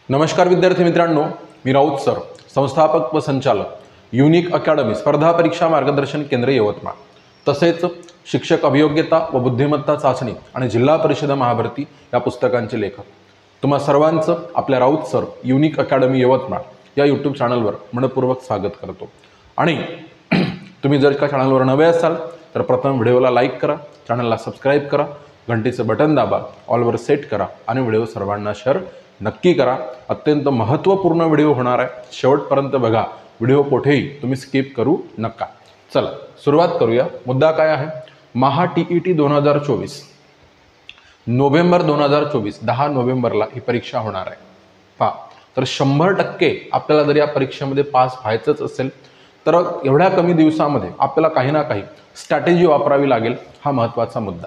नमस्कार विद्यार्थी मित्रांनो, मी राऊत सर, संस्थापक व संचालक युनिक अकॅडमी स्पर्धा परीक्षा मार्गदर्शन केंद्र यवतमाळ, तसेच शिक्षक अभियोग्यता व बुद्धिमत्ता चाचणी आणि जिल्हा परिषद महाभरती या पुस्तकांचे लेखक. तुम्हा सर्वांचं आपल्या Raut sir unique academy Yavatmal या यूट्यूब चॅनलवर मनपूर्वक स्वागत करतो. आणि तुम्ही जर का चॅनलवर नवे असाल तर प्रथम व्हिडिओला लाईक करा, चॅनलला सबस्क्राईब करा, घंटीचं बटन दाबा, ऑलवर सेट करा आणि व्हिडिओ सर्वांना शेअर नक्की करा. अत्यंत महत्त्वपूर्ण व्हिडिओ होणार आहे, शेवटपर्यंत बघा. व्हिडिओ कुठेही तुम्ही स्किप करू नका. चला सुरुवात करूया. मुद्दा काय आहे? महा TET 2024 नोव्हेंबर 2024 10 नोव्हेंबरला ही परीक्षा होणार आहे. पहा, तर 100% आपल्याला जर या परीक्षेमध्ये पास व्हायचंच असेल तर एवढ्या कमी दिवसामध्ये आपल्याला काही ना काही स्ट्रॅटेजी वापरावी लागेल. हा महत्त्वाचा मुद्दा.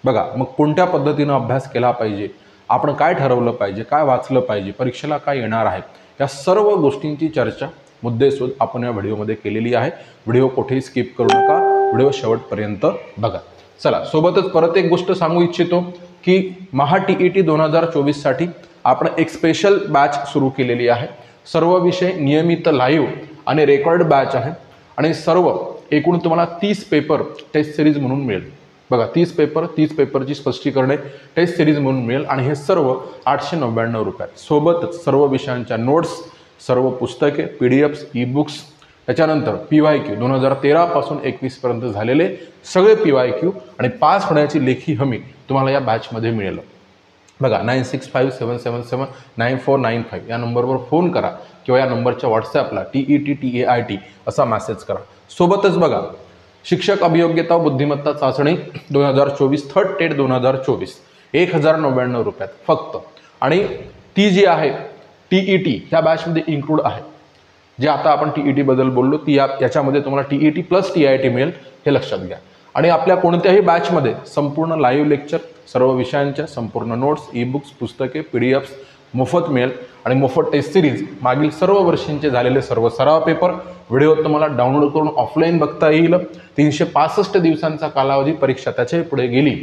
बघा, मग कोणत्या पद्धतीनं अभ्यास केला पाहिजे, आपण काय ठरवलं पाहिजे, काय वाचलं पाहिजे, परीक्षेला काय येणार आहे, या सर्व गोष्टींची चर्चा मुद्देसूद आपण या व्हिडिओमध्ये केलेली आहे. व्हिडिओ कुठेही स्किप करू नका, व्हिडिओ शेवटपर्यंत बघा. चला, सोबतच परत एक गोष्ट सांगू इच्छितो की महा TET 2024साठी आपण एक स्पेशल बॅच सुरू केलेली आहे. सर्व विषय नियमित लाईव्ह आणि रेकॉर्ड बॅच आहे आणि सर्व एकूण तुम्हाला 30 पेपर टेस्ट सिरीज म्हणून मिळेल. बघा, 30 पेपरची स्पष्टीकरणे टेस्ट सिरीज म्हणून मिळेल आणि हे सर्व 899 रुपयात. सोबतच सर्व विषयांच्या नोट्स, सर्व पुस्तके, PDFs, ई-बुक्स, त्याच्यानंतर PYQ 2013 पासून 21 पर्यंत झालेले सगळे PYQ आणि पास होण्याची लेखी हमी तुम्हाला या बॅचमध्ये मिळेल. बघा, 9657779495 या नंबरवर फोन करा किंवा या नंबरच्या व्हॉट्सॲपला TET असा मेसेज करा. सोबतच बघा, शिक्षक अभियोग्यता व बुद्धिमत्ता चाचणी 2024 थर्ड टेट 2024 1099 रुपयात फक्त. आणि ती जी आहे TET ह्या बॅचमध्ये इन्क्लूड आहे. जे आता आपण TET बद्दल बोललो ती याच्यामध्ये तुम्हाला TET प्लस TIT मिळेल, हे लक्षात घ्या. आणि आपल्या कोणत्याही बॅचमध्ये संपूर्ण लाईव्ह लेक्चर, सर्व विषयांच्या संपूर्ण नोट्स, ई-बुक्स, पुस्तके, PDFs मोफत मिळेल आणि मोफत टेस्ट सिरीज, मागील सर्व वर्षांचे झालेले सर्व सराव पेपर व्हिडिओ तुम्हाला डाउनलोड करून ऑफलाईन बघता येईल. 365 दिवसांचा कालावधी, परीक्षा त्याच्याही पुढे गेली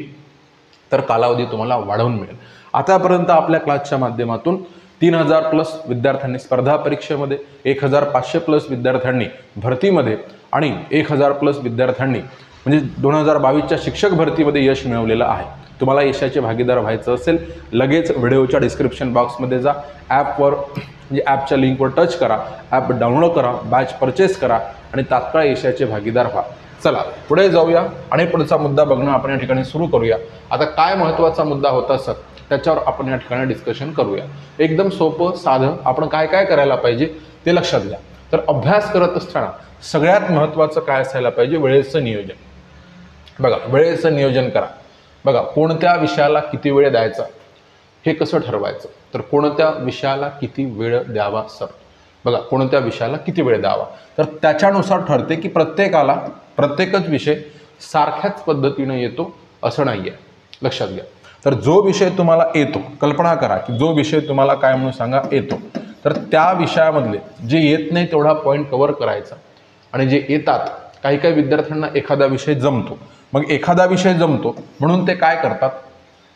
तर कालावधी तुम्हाला वाढवून मिळेल. आतापर्यंत आपल्या क्लासच्या माध्यमातून 3000 प्लस विद्यार्थ्यांनी स्पर्धा परीक्षेमध्ये, 1500 प्लस विद्यार्थ्यांनी भरतीमध्ये आणि 1000 प्लस विद्यार्थ्यांनी म्हणजे 2022च्या शिक्षक भरतीमध्ये यश मिळवलेलं आहे. तुम्हाला यशाचे भागीदार व्हायचं असेल, लगेच व्हिडिओच्या डिस्क्रिप्शन बॉक्समध्ये जा, ॲपवर म्हणजे ॲपच्या लिंकवर टच करा, ॲप डाउनलोड करा, बॅच परचेस करा आणि तात्काळ यशाचे भागीदार व्हा. चला पुढे जाऊया आणि पुढचा मुद्दा बघणं आपण या ठिकाणी सुरू करूया. आता काय महत्त्वाचा मुद्दा होता सर, त्याच्यावर आपण या ठिकाणी डिस्कशन करूया. एकदम सोपं साधं आपण काय काय करायला पाहिजे ते लक्षात घ्या. तर अभ्यास करत असताना सगळ्यात महत्त्वाचं काय असायला पाहिजे? वेळेचं नियोजन. बघा, वेळेचं नियोजन करा. बघा, कोणत्या विषयाला किती वेळ द्यायचा हे कसं ठरवायचं? तर कोणत्या विषयाला किती वेळ द्यावा सर? बघा, कोणत्या विषयाला किती वेळ द्यावा तर त्याच्यानुसार ठरते की प्रत्येकच विषय सारख्याच पद्धतीने येतो असं नाही आहे, लक्षात घ्या. तर जो विषय तुम्हाला येतो, कल्पना करा की जो विषय तुम्हाला काय म्हणून सांगा येतो, तर त्या विषयामधले जे येत नाही तेवढा पॉईंट कव्हर करायचा आणि जे येतात, काही काही विद्यार्थ्यांना एखादा विषय जमतो, मग एखादा विषय जमतो म्हणून ते काय करतात,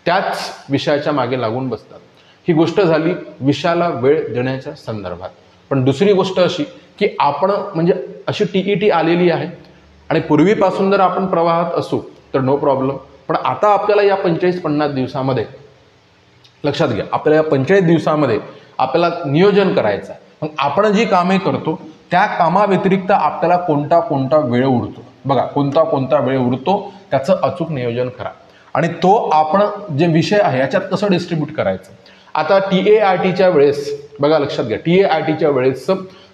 त्याच विषयाच्या मागे लागून बसतात. ही गोष्ट झाली विषयाला वेळ देण्याच्या संदर्भात. पण दुसरी गोष्ट अशी की आपण म्हणजे अशी TET आलेली आहे आणि पूर्वीपासून जर आपण प्रवाहात असू तर नो प्रॉब्लेम. पण आता आपल्याला या 45-50 दिवसामध्ये, लक्षात घ्या, आपल्याला या 45 दिवसामध्ये आपल्याला नियोजन करायचं आहे. मग आपण जी कामे करतो त्या कामाव्यतिरिक्त आपल्याला कोणता वेळ उरतो, बघा कोणता वेळ उरतो त्याचं अचूक नियोजन करा. आणि तो आपण जे विषय आहे याच्यात कसं डिस्ट्रीब्यूट करायचं. आता TAITच्या वेळेस बघा, लक्षात घ्या, TAITच्या वेळेस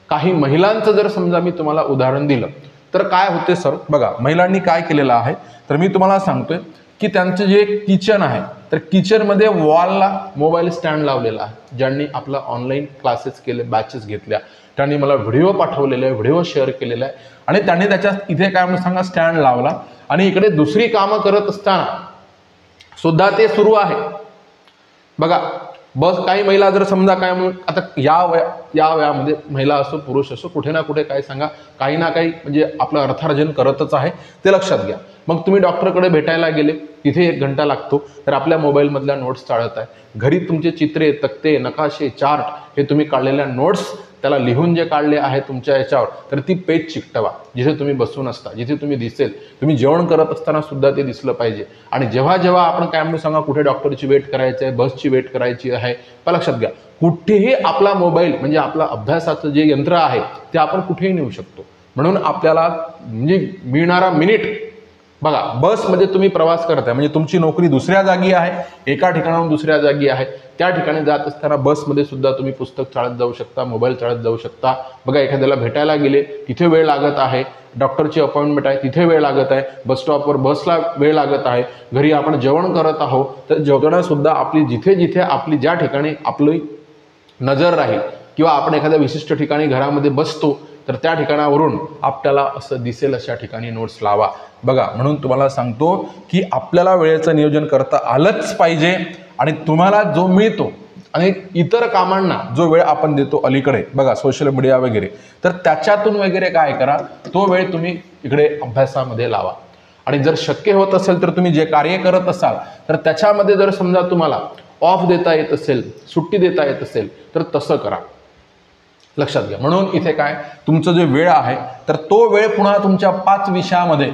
काही महिलांचं जर समजा मी तुम्हाला उदाहरण दिलं तर काय होते सर? बघा, महिलांनी काय केलेलं आहे तर मी तुम्हाला सांगतोय की त्यांचं जे किचन आहे तर किचनमध्ये वॉलला मोबाईल स्टँड लावलेला आहे. ज्यांनी आपला ऑनलाईन क्लासेस केले, बॅचेस घेतल्या, त्यांनी मला व्हिडिओ पाठवलेले आहे, व्हिडिओ शेअर केलेला आहे आणि त्यांनी त्याच्यात इथे काय म्हणून सांगा स्टँड लावला आणि इकडे दुसरी कामं करत असताना सुद्धा ते सुरू आहे. बघा, बस काही महिला जर समजा काय आता या वयामध्ये महिला असो पुरुष असो कुठे ना कुठे काय सांगा काही ना काही म्हणजे आपलं अर्थार्जन करतच आहे, ते लक्षात घ्या. मग तुम्ही डॉक्टरकडे भेटायला गेले, तिथे 1 घंटा लागतो, तर आपल्या मोबाईलमधल्या नोट्स चाळत आहे. घरी तुमचे चित्रे, तक्ते, नकाशे, चार्ट हे तुम्ही काढलेल्या नोट्स त्याला लिहून जे काढले आहे तुमच्या याच्यावर, तर ती पेज चिकटवा जिथे तुम्ही बसून असता, जिथे तुम्ही दिसेल. तुम्ही जेवण करत असताना सुद्धा ते दिसलं पाहिजे. आणि जेव्हा जेव्हा आपण काय म्हणून सांगा कुठे डॉक्टरची वेट करायची आहे, बसची वेट करायची आहे, लक्षात घ्या कुठेही आपला मोबाईल म्हणजे आपला अभ्यासाचं जे यंत्र आहे ते आपण कुठेही नेऊ शकतो. म्हणून आपल्याला म्हणजे मिळणारा मिनिट बघा, बसमध्ये तुम्ही प्रवास करताय म्हणजे तुमची नोकरी दुसऱ्या जागी आहे, एका ठिकाणाहून दुसऱ्या जागी आहे, त्या ठिकाणी जात असताना बसमध्ये सुद्धा तुम्ही पुस्तक चाळत जाऊ शकता, मोबाईल चाळत जाऊ शकता. बघा, एखाद्याला भेटायला गेले तिथे वेळ लागत आहे, डॉक्टरची अपॉइंटमेंट आहे तिथे वेळ लागत आहे, बस स्टॉपवर बसला वेळ लागत आहे, घरी आपण जेवण करत आहोत तर जेवतानासुद्धा आपली जिथे जिथे आपली ज्या ठिकाणी आपली नजर राहील किंवा आपण एखाद्या विशिष्ट ठिकाणी घरामध्ये बसतो तर त्या ठिकाणावरून आपल्याला असं दिसेल अशा ठिकाणी नोट्स लावा. बघा, म्हणून तुम्हाला सांगतो की आपल्याला वेळेचं नियोजन करता आलंच पाहिजे. आणि तुम्हाला जो मिळतो आणि इतर कामांना जो वेळ आपण देतो अलीकडे बघा सोशल मीडिया वगैरे, तर त्याच्यातून वगैरे काय करा, तो वेळ तुम्ही इकडे अभ्यासामध्ये लावा. आणि जर शक्य होत असेल तर तुम्ही जे कार्य करत असाल तर त्याच्यामध्ये जर समजा तुम्हाला ऑफ देता येत असेल, सुट्टी देता येत असेल तर तसं करा. लक्षात घ्या. म्हणून इथे काय तुमचं जे वेळ आहे तर तो वेळ पुन्हा तुमच्या 5 विषयामध्ये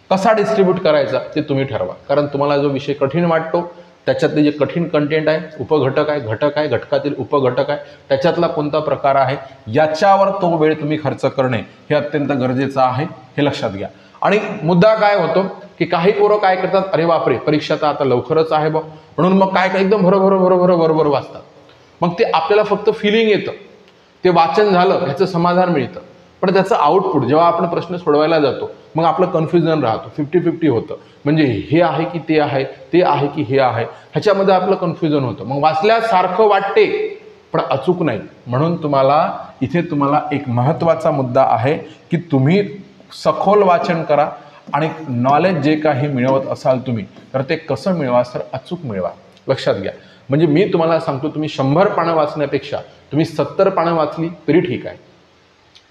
कसा डिस्ट्रीब्यूट करायचा ते तुम्ही ठरवा. कारण तुम्हाला जो विषय कठीण वाटतो त्याच्यातले जे कठीण कंटेंट आहे, उपघटक आहे, घटक आहे, घटकातील उपघटक आहे, त्याच्यातला कोणता प्रकार आहे याच्यावर तो वेळ तुम्ही खर्च करणे हे अत्यंत गरजेचं आहे, हे लक्षात घ्या. आणि मुद्दा काय होतो की काही पोरं काय करतात, अरे बापरे परीक्षा तर आता लवकरच आहे बा, म्हणून मग काय एकदम बरोबर वाचतात. मग ते आपल्याला फक्त फिलिंग येतं, ते वाचन झालं ह्याचं समाधान मिळतं, पण त्याचं आउटपुट जेव्हा आपण प्रश्न सोडवायला जातो मग आपलं कन्फ्युजन राहतो, 50-50 होतं. म्हणजे हे आहे की ते आहे, ते आहे की हे आहे, ह्याच्यामध्ये आपलं कन्फ्युजन होतं. मग वाचल्यासारखं वाटते पण अचूक नाही. म्हणून इथे तुम्हाला एक महत्त्वाचा मुद्दा आहे की तुम्ही सखोल वाचन करा आणि नॉलेज जे काही मिळवत असाल तुम्ही तर ते कसं मिळवा, सर अचूक मिळवा. लक्षात घ्या. म्हणजे मी तुम्हाला सांगतो, तुम्ही 100 पानं वाचण्यापेक्षा तुम्ही 70 पानं वाचली तरी ठीक आहे,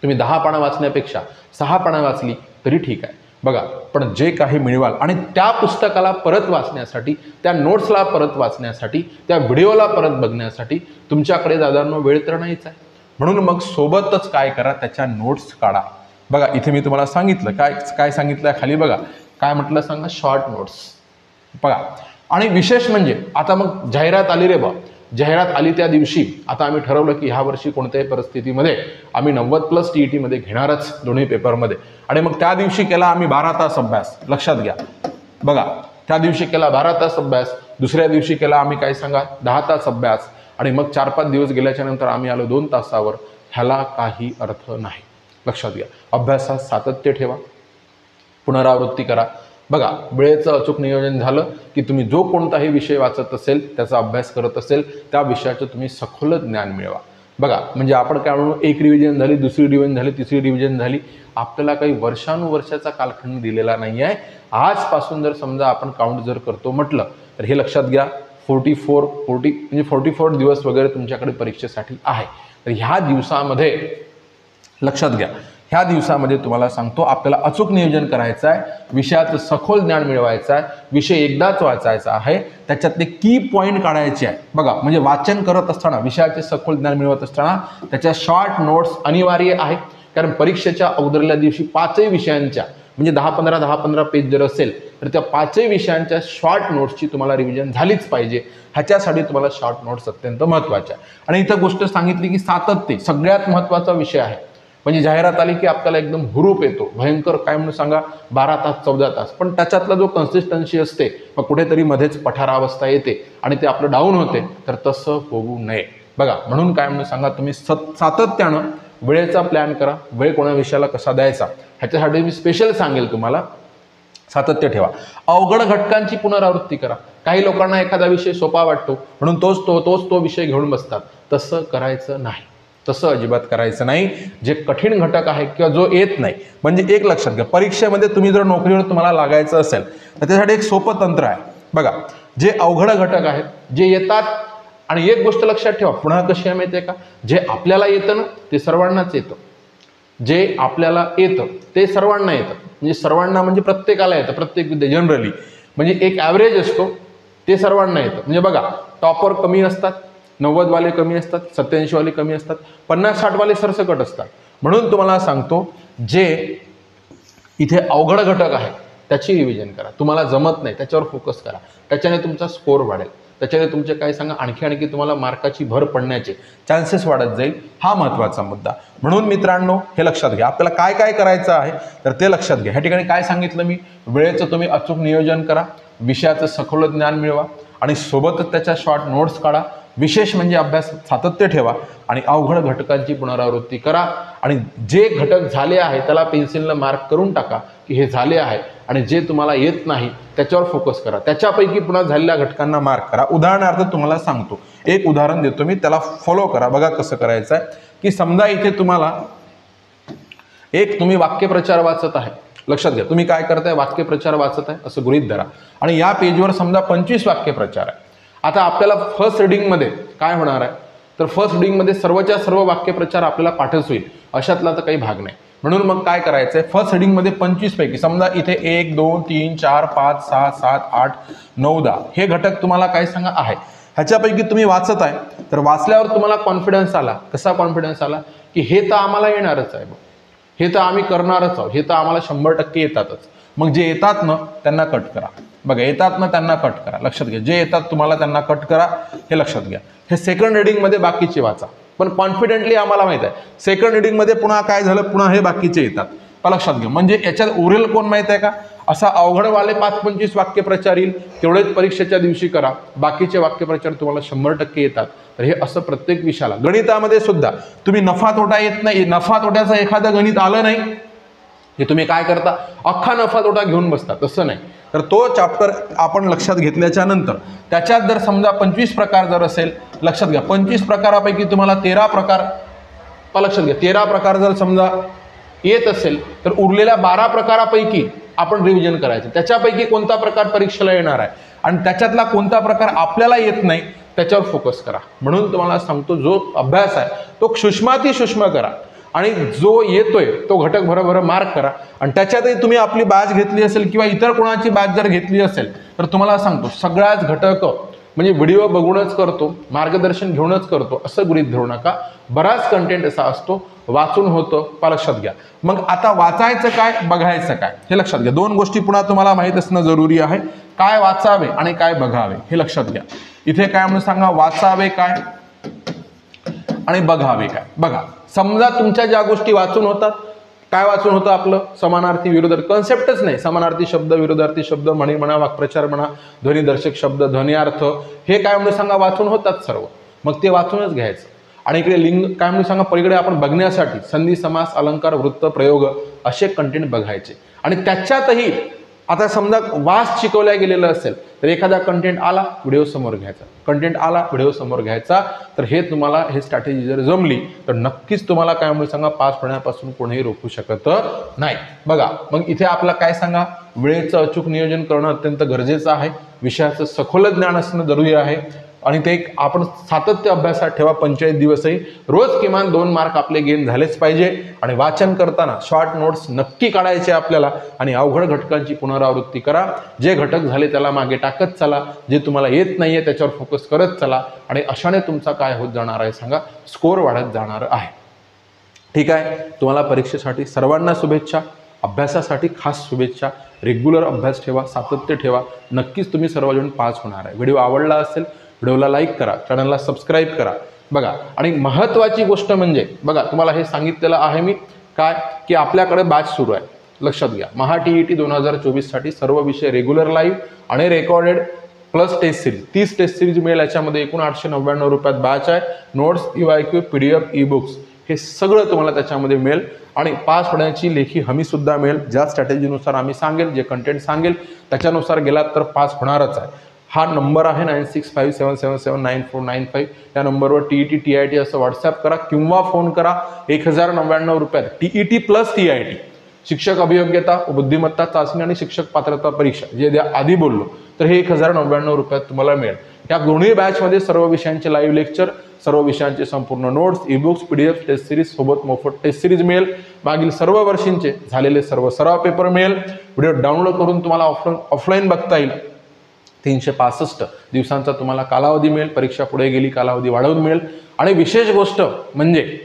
तुम्ही 10 पानं वाचण्यापेक्षा 6 पानं वाचली तरी ठीक आहे. बघा, पण जे काही मिळवाल आणि त्या पुस्तकाला परत वाचण्यासाठी, त्या नोट्सला परत वाचण्यासाठी, त्या व्हिडिओला परत बघण्यासाठी तुमच्याकडे दादांनो वेळ तर नाहीच आहे. म्हणून मग सोबतच काय करा, त्याच्या नोट्स काढा. बघा, इथे मी तुम्हाला सांगितलं काय सांगितलं खाली बघा, काय म्हटलं सांगा, शॉर्ट नोट्स. बघा, आणि विशेष म्हणजे आता मग जाहिरात आली रे बा, जाहिरात आली त्या दिवशी आता आम्ही ठरवलं की ह्या वर्षी कोणत्याही परिस्थितीमध्ये आम्ही 90+ TET मध्ये घेणारच दोन्ही पेपरमध्ये. आणि मग त्या दिवशी केला आम्ही 12 तास अभ्यास. लक्षात घ्या. बघा, त्या दिवशी केला 12 तास अभ्यास, दुसऱ्या दिवशी केला आम्ही काय सांगा 10 तास अभ्यास, आणि मग 4-5 दिवस गेल्याच्या नंतर आम्ही आलो 2 तासावर. ह्याला काही अर्थ नाही. लक्षात घ्या. अभ्यासात सातत्य ठेवा, पुनरावृत्ती करा. बघा, वेळेचं अचूक नियोजन झालं की तुम्ही जो कोणताही विषय वाचत असेल, त्याचा अभ्यास करत असेल, त्या विषयाचं तुम्ही सखोल ज्ञान मिळवा. बघा, म्हणजे आपण काय म्हणू, 1 रिव्हिजन झाली, 2री रिव्हिजन झाली, 3री रिव्हिजन झाली, आपल्याला काही वर्षानुवर्षाचा कालखंड दिलेला नाही आहे. आजपासून जर समजा आपण काउंट जर करतो म्हटलं तर हे लक्षात घ्या, 44 दिवस वगैरे तुमच्याकडे परीक्षेसाठी आहे. तर ह्या दिवसामध्ये लक्षात घ्या, ह्या दिवसामध्ये तुम्हाला सांगतो आपल्याला अचूक नियोजन करायचं आहे, विषयाचं सखोल ज्ञान मिळवायचं आहे, विषय एकदाच वाचायचा आहे, त्याच्यातले की पॉईंट काढायचे आहे. बघा, म्हणजे वाचन करत असताना, विषयाचे सखोल ज्ञान मिळवत असताना त्याच्या शॉर्ट नोट्स अनिवार्य आहे. कारण परीक्षेच्या अगोदरल्या दिवशी 5ही विषयांच्या म्हणजे 10-15 पेज जर असेल तर त्या 5ही विषयांच्या शॉर्ट नोट्सची तुम्हाला रिव्हिजन झालीच पाहिजे. ह्याच्यासाठी तुम्हाला शॉर्ट नोट्स अत्यंत महत्त्वाच्या आहे. आणि इथं गोष्ट सांगितली की सातत्य सगळ्यात महत्त्वाचा विषय आहे. म्हणजे जाहिरात आली की आपल्याला एकदम हुरूप येतो, भयंकर काय म्हणून सांगा 12 तास 14 तास, पण त्याच्यातला जो कन्सिस्टन्सी असते मग कुठेतरी मध्येच पठारावस्था येते आणि ते आपलं डाऊन होते. तर तसं होऊ नये. बघा, म्हणून काय म्हणून सांगा, तुम्ही सातत्यानं वेळेचा प्लॅन करा, वेळ कोणा विषयाला कसा द्यायचा ह्याच्यासाठी मी स्पेशल सांगेल तुम्हाला. सातत्य ठेवा. अवघड घटकांची पुनरावृत्ती करा. काही लोकांना एखादा विषय सोपा वाटतो म्हणून तोच तो विषय घेऊन बसतात. तसं करायचं नाही, तसं अजिबात करायचं नाही. जे कठीण घटक आहे किंवा जो येत नाही, म्हणजे एक लक्षात घ्या, परीक्षेमध्ये तुम्ही जर नोकरीवर तुम्हाला लागायचं असेल तर त्यासाठी एक सोपं तंत्र आहे. बघा, जे अवघड घटक आहेत, जे येतात आणि एक गोष्ट लक्षात ठेवा, पुन्हा कशी आहे माहिती आहे का, जे आपल्याला येतं ना ते सर्वांनाच येतं, जे आपल्याला येतं ते सर्वांना येतं, म्हणजे सर्वांना म्हणजे प्रत्येकाला येतं, प्रत्येक विद्या जनरली, म्हणजे एक ॲव्हरेज असतो ते सर्वांना येतं. म्हणजे बघा, टॉपर कमी असतात, 90 वाले कमी असतात, 87 वाले कमी असतात, 50-60 वाले सरसकट असतात. म्हणून तुम्हाला सांगतो, जे इथे अवघड घटक आहे त्याची रिव्हिजन करा, तुम्हाला जमत नाही त्याच्यावर फोकस करा, त्याच्याने तुमचा स्कोअर वाढेल, त्याच्याने तुमचे काय सांगा आणखी तुम्हाला मार्काची भर पडण्याचे चान्सेस वाढत जाईल. हा महत्त्वाचा मुद्दा. म्हणून मित्रांनो हे लक्षात घ्या, आपल्याला काय काय करायचं आहे तर ते लक्षात घ्या. ह्या ठिकाणी काय सांगितलं मी, वेळेचं तुम्ही अचूक नियोजन करा, विषयाचं सखोल ज्ञान मिळवा आणि सोबतच त्याच्या शॉर्ट नोट्स काढा, विशेष म्हणजे अभ्यास सातत्य ठेवा आणि अवघड घटकांची पुनरावृत्ती करा. आणि जे घटक झाले आहे त्याला पेन्सिलनं मार्क करून टाका की हे झाले आहे, आणि जे तुम्हाला येत नाही त्याच्यावर फोकस करा, त्याच्यापैकी पुन्हा झालेल्या घटकांना मार्क करा. उदाहरणार्थ तुम्हाला सांगतो, एक उदाहरण देतो मी, त्याला फॉलो करा. बघा कसं करायचं आहे की समजा इथे तुम्हाला तुम्ही वाक्यप्रचार वाचत आहे, लक्षात घ्या, तुम्ही काय करताय, वाक्यप्रचार वाचत आहे असं गृहीत धरा, आणि या पेजवर समजा 25 वाक्यप्रचार आहे. आता आपल्याला फर्स्ट रिडिंगमध्ये काय होणार आहे तर फर्स्ट रिडिंगमध्ये सर्वच्या सर्व वाक्यप्रचार आपल्याला पाठच होईल, अशातला तर काही भाग नाही. म्हणून मग काय करायचं आहे, फर्स्ट रिडिंगमध्ये 25 पैकी समजा इथे 1 2 3 4 5 6 7 8 9 10 हे घटक तुम्हाला काय सांगा आहे, ह्याच्यापैकी तुम्ही वाचत आहे. तर वाचल्यावर तुम्हाला कॉन्फिडन्स आला. कसा कॉन्फिडन्स आला की हे तर आम्हाला येणारच आहे, हे तर आम्ही करणारच आहोत, हे तर आम्हाला 100% येतातच. मग जे येतात ना त्यांना कट करा. बघा, येतात ना त्यांना कट करा, लक्षात घ्या, जे येतात तुम्हाला त्यांना कट करा, हे लक्षात घ्या. हे सेकंड रिडिंगमध्ये बाकीचे वाचा, पण कॉन्फिडेंटली आम्हाला माहित आहे सेकंड रिडिंगमध्ये पुन्हा काय झालं, पुन्हा हे बाकीचे येतात, लक्षात घ्या. म्हणजे याच्यात उरेल कोण माहित आहे का, असा अवघडवाले 5-25 वाक्यप्रचार येईल, तेवढेच परीक्षेच्या दिवशी करा, बाकीचे वाक्यप्रचार तुम्हाला 100% येतात. तर हे असं प्रत्येक विषयाला, गणितामध्ये सुद्धा तुम्ही नफा तोटा येत नाही, नफा तोट्याचं एखादं गणित आलं नाही हे तुम्ही काय करता, अख्खा नफा तोटा घेऊन बसता, तसं नाही. तर तो चॅप्टर आपण लक्षात घेतल्याच्या नंतर त्याच्यात जर समजा 25 प्रकार जर असेल, लक्षात घ्या, 25 प्रकारापैकी तुम्हाला 13 प्रकार, लक्षात घ्या, 13 प्रकार जर समजा येत असेल तर उरलेल्या 12 प्रकारापैकी आपण रिव्हिजन करायचं, त्याच्यापैकी कोणता प्रकार परीक्षेला येणार आहे आणि त्याच्यातला कोणता प्रकार आपल्याला येत नाही त्याच्यावर फोकस करा. म्हणून तुम्हाला सांगतो, जो अभ्यास आहे तो सूक्ष्माती सूक्ष्म करा आणि जो येतोय तो घटक भरभर मार्क करा. आणि त्याच्यातही तुम्ही आपली बॅच घेतली असेल किंवा इतर कोणाची बॅच जर घेतली असेल तर तुम्हाला सांगतो, सगळ्याच घटक म्हणजे व्हिडिओ बघूनच करतो, मार्गदर्शन घेऊनच करतो असं गृहीत धरू नका. बराच कंटेंट असा असतो, वाचून होतं, लक्षात घ्या. मग आता वाचायचं काय, बघायचं काय, हे लक्षात घ्या. दोन गोष्टी पुन्हा तुम्हाला माहीत असणं जरुरी आहे, काय वाचावे आणि काय बघावे हे लक्षात घ्या. इथे काय म्हणून सांगा, वाचावे काय आणि बघावे काय. बघा, समजा तुमच्या ज्या गोष्टी वाचून होतात, काय वाचून होतं आपलं, समानार्थी विरोधार्थी, कन्सेप्टच नाही, समानार्थी शब्द, विरोधार्थी शब्द, म्हणी म्हणा, वाक्प्रचार म्हणा, ध्वनिदर्शक शब्द, ध्वनियार्थ, हे काय म्हणून सांगा वाचून होतात सर्व. मग ते वाचूनच घ्यायचं. आणि इकडे लिंग काय म्हणून सांगा, पलीकडे आपण बघण्यासाठी संधी, समास, अलंकार, वृत्त, प्रयोग असे कंटेंट बघायचे. आणि त्याच्यातही आता समजा वाच शिकवल्या गेलेलं असेल तर एखादा कंटेंट आला, व्हिडिओ समोर घ्यायचा, कंटेंट आला, व्हिडिओ समोर घ्यायचा. तर हे तुम्हाला हे स्ट्रॅटेजी जर जमली तर नक्कीच तुम्हाला काय म्हणून सांगा, पास होण्यापासून कोणीही रोखू शकत नाही. बघा, मग इथे आपला काय सांगा, वेळेचं अचूक नियोजन करणं अत्यंत गरजेचं आहे, विषयाचं सखोल ज्ञान असणं जरुरी आहे. आणि ते आपण सातत्य अभ्यासात ठेवा, 45 दिवसही रोज किमान 2 मार्क आपले गेन झालेच पाहिजे. आणि वाचन करताना शॉर्ट नोट्स नक्की काढायचे आपल्याला आणि अवघड घटकांची पुनरावृत्ती करा. जे घटक झाले त्याला मागे टाकत चला, जे तुम्हाला येत नाहीये त्याच्यावर फोकस करत चला. आणि अशाने तुमचा काय होत जाणार आहे सांगा, स्कोअर वाढत जाणार आहे. ठीक आहे, तुम्हाला परीक्षेसाठी सर्वांना शुभेच्छा, अभ्यासासाठी खास शुभेच्छा. रेग्युलर अभ्यास ठेवा, सातत्य ठेवा, नक्कीच तुम्ही सर्वजण पास होणार आहे. व्हिडिओ आवडला असेल व्हिडिओला लाईक करा, चॅनलला सबस्क्राईब करा. बघा, आणि महत्त्वाची गोष्ट म्हणजे बघा, तुम्हाला हे सांगितलेलं आहे मी काय की आपल्याकडे बॅच सुरू आहे, लक्षात घ्या. महा TET 2024साठी सर्व विषय रेग्युलर लाईव्ह आणि recorded plus test series, 30 test series मिळेल. याच्यामध्ये एकूण 899 रुपयात बॅच आहे. नोट्स, EYQ, PDF, ई-बुक्स हे सगळं तुम्हाला त्याच्यामध्ये मिळेल. आणि पास होण्याची लेखी हमीसुद्धा मिळेल. ज्या स्ट्रॅटेजीनुसार आम्ही सांगेल, जे कंटेंट सांगेल त्याच्यानुसार गेलात तर पास होणारच आहे. हा नंबर आहे 9657779495. या नंबरवर TET TIT असं व्हॉट्सॲप करा किंवा फोन करा. 1099 रुपयात TET प्लस TIT, शिक्षक अभियोग्यता, बुद्धिमत्ता चाचणी आणि शिक्षक पात्रता परीक्षा जे आधी बोललो तर हे 1099 रुपयात तुम्हाला मिळेल. या दोन्ही बॅचमध्ये सर्व विषयांचे लाईव्ह लेक्चर, सर्व विषयांचे संपूर्ण notes, ebooks, PDF, test series सोबत मोफत टेस्ट सिरीज मिळेल. मागील सर्व वर्षींचे झालेले सर्व सराव पेपर मिळेल. व्हिडिओ डाउनलोड करून तुम्हाला ऑफलाईन बघता येईल. 365 दिवसांचा तुम्हाला कालावधी मिळेल. परीक्षा पुढे गेली कालावधी वाढवून मिळेल. आणि विशेष गोष्ट म्हणजे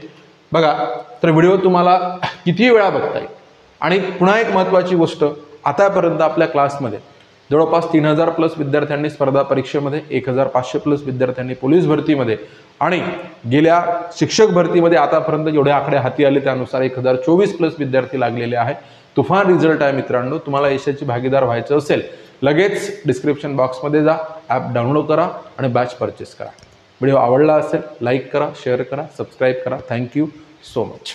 बघा, तर व्हिडिओ तुम्हाला किती वेळा बघता येईल. आणि पुन्हा एक महत्त्वाची गोष्ट, आतापर्यंत आपल्या क्लासमध्ये जवळपास 3000+ विद्यार्थ्यांनी स्पर्धा परीक्षेमध्ये, 1500+ विद्यार्थ्यांनी पोलीस भरतीमध्ये आणि गेल्या शिक्षक भरतीमध्ये आतापर्यंत जेवढे आकडे हाती आले त्यानुसार 1024+ विद्यार्थी लागलेले आहेत. तुफान रिझल्ट आहे मित्रांनो. तुम्हाला यशाची भागीदार व्हायचं असेल, लगेच डिस्क्रिप्शन बॉक्समध्ये जा, ॲप डाउनलोड करा आणि बॅच परचेस करा. व्हिडिओ आवडला असेल लाईक करा, शेअर करा, सबस्क्राईब करा. Thank you so much.